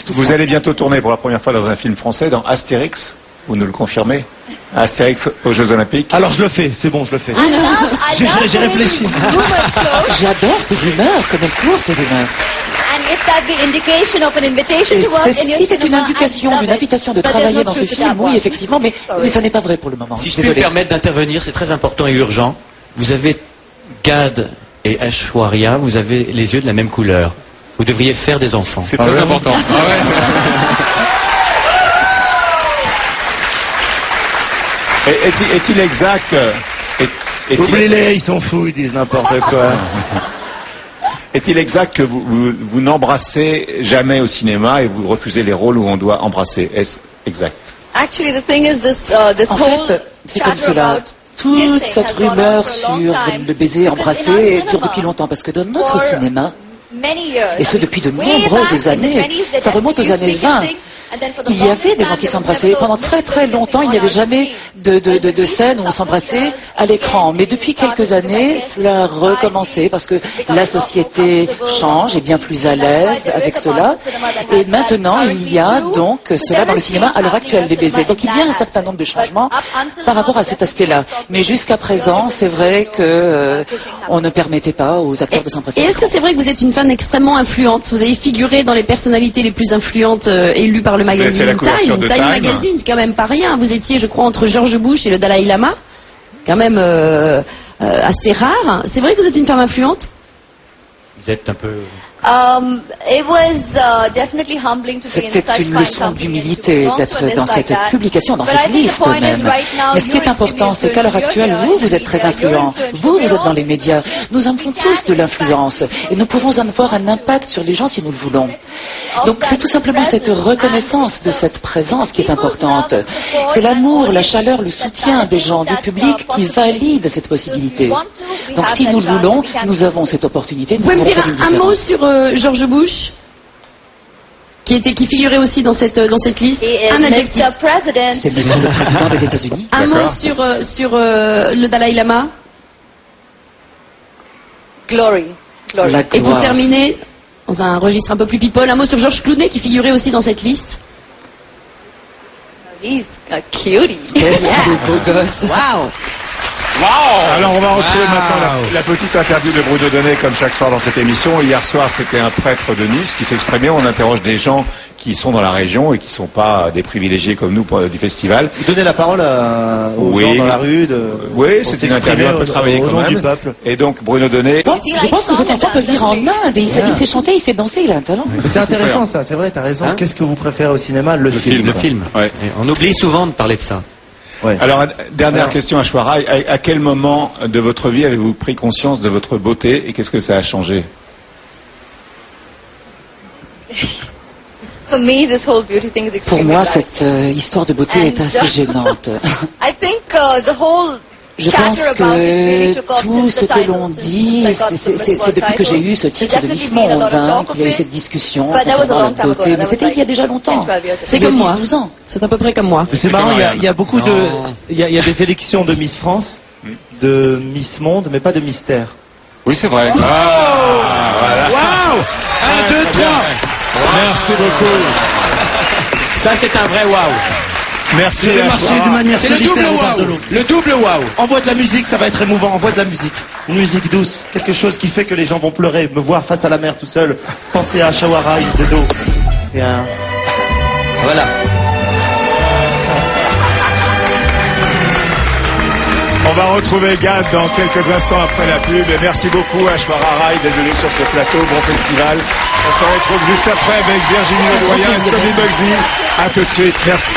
Vous allez bientôt tourner pour la première fois dans un film français, dans Astérix, vous nous le confirmez? Astérix aux Jeux Olympiques. Alors je le fais, c'est bon, je le fais. J'ai réfléchi. J'adore ces rumeurs, comme elles courent ces rumeurs. Et si c'est une indication, une invitation de travailler dans ce film, oui, effectivement, mais ça n'est pas vrai pour le moment. Si je peux me permettre d'intervenir, c'est très important et urgent. Vous avez Gad et Aishwarya, vous avez les yeux de la même couleur. Vous devriez faire des enfants. C'est très important. Est-il exact Oubliez-les, ils sont fous, ils disent n'importe quoi. Est-il exact que vous n'embrassez jamais au cinéma et vous refusez les rôles où on doit embrasser? Est-ce exact? En fait, c'est comme cela. Toute cette rumeur sur le baiser embrassé dure depuis longtemps, parce que dans notre cinéma, et ce depuis de nombreuses années, ça remonte aux années 20, il y avait des gens qui s'embrassaient. Pendant très très longtemps, il n'y avait jamais de scène où on s'embrassait à l'écran. Mais depuis quelques années, cela a recommencé parce que la société change, est bien plus à l'aise avec cela. Et maintenant, il y a donc cela dans le cinéma à l'heure actuelle, des baisers. Donc il y a un certain nombre de changements par rapport à cet aspect-là. Mais jusqu'à présent, c'est vrai que on ne permettait pas aux acteurs de s'embrasser. Et est-ce que c'est vrai que vous êtes une femme extrêmement influente? Vous avez figuré dans les personnalités les plus influentes élues par le magazine Time. Time Magazine, c'est quand même pas rien. Vous étiez, je crois, entre George Bush et le Dalai Lama. Quand même assez rare. C'est vrai que vous êtes une femme influente? Vous êtes un peu... C'était une leçon d'humilité d'être dans cette publication, dans cette liste même. Mais ce qui est important, c'est qu'à l'heure actuelle, vous êtes très influent. Vous êtes dans les médias. Nous avons tous de l'influence. Et nous pouvons avoir un impact sur les gens si nous le voulons. Donc c'est tout simplement cette reconnaissance de cette présence qui est importante. C'est l'amour, la chaleur, le soutien des gens, du public qui valide cette possibilité. Donc si nous le voulons, nous avons cette opportunité. Vous pouvez me dire un mot sur George Bush, qui figurait aussi dans cette liste? Un adjectif. C'est monsieur le président des États-Unis. Un mot sur le Dalai Lama. Glory. Et pour terminer, dans un registre un peu plus people, un mot sur George Clooney, qui figurait aussi dans cette liste. He's a cutie. Qu'est-ce qu'il est beau gosse. Wow. Alors on va retrouver maintenant la petite interview de Bruno Donnet comme chaque soir dans cette émission. Hier soir c'était un prêtre de Nice qui s'exprimait. On interroge des gens qui sont dans la région et qui ne sont pas des privilégiés comme nous du festival. Vous donnez la parole aux gens dans la rue. Oui, c'est une interview un peu travaillée quand même. Et donc Bruno Donnet. Je pense que cet enfant peut venir en Inde. Il sait chanter, il sait danser, il a un talent. C'est intéressant ça, c'est vrai, t'as raison. Qu'est-ce que vous préférez au cinéma? Le film. Le film. Ouais. On oublie souvent de parler de ça. Ouais. Alors, dernière question à Aishwarya. À quel moment de votre vie avez-vous pris conscience de votre beauté et qu'est-ce que ça a changé? Pour moi, cette histoire de beauté est assez gênante. Je pense que tout ce que l'on dit, c'est depuis que j'ai eu ce titre de Miss Monde, qu'il y a eu cette discussion concernant la beauté. Mais c'était il y a déjà longtemps. C'est comme moi. 12 ans. C'est à peu près comme moi. Mais c'est marrant, il y a beaucoup de... Il y a des élections de Miss France, de Miss Monde, mais pas de Mystère. Oui, c'est vrai. Waouh 1, 2, 3 Merci beaucoup. Ça, c'est un vrai waouh. Merci. Je vais marcher d'une manière C'est le double waouh. Le double waouh. Envoie de la musique, ça va être émouvant. Envoie de la musique. Une musique douce. Quelque chose qui fait que les gens vont pleurer. Me voir face à la mer tout seul. Penser à Aishwarya de dos. Et un... Voilà. On va retrouver Gad dans quelques instants après la pub. Et merci beaucoup à Aishwarya d'être venu sur ce plateau. Bon festival. On se retrouve juste après avec Virginie Ledoyen et Tommy Bugsy. À tout de suite. Merci.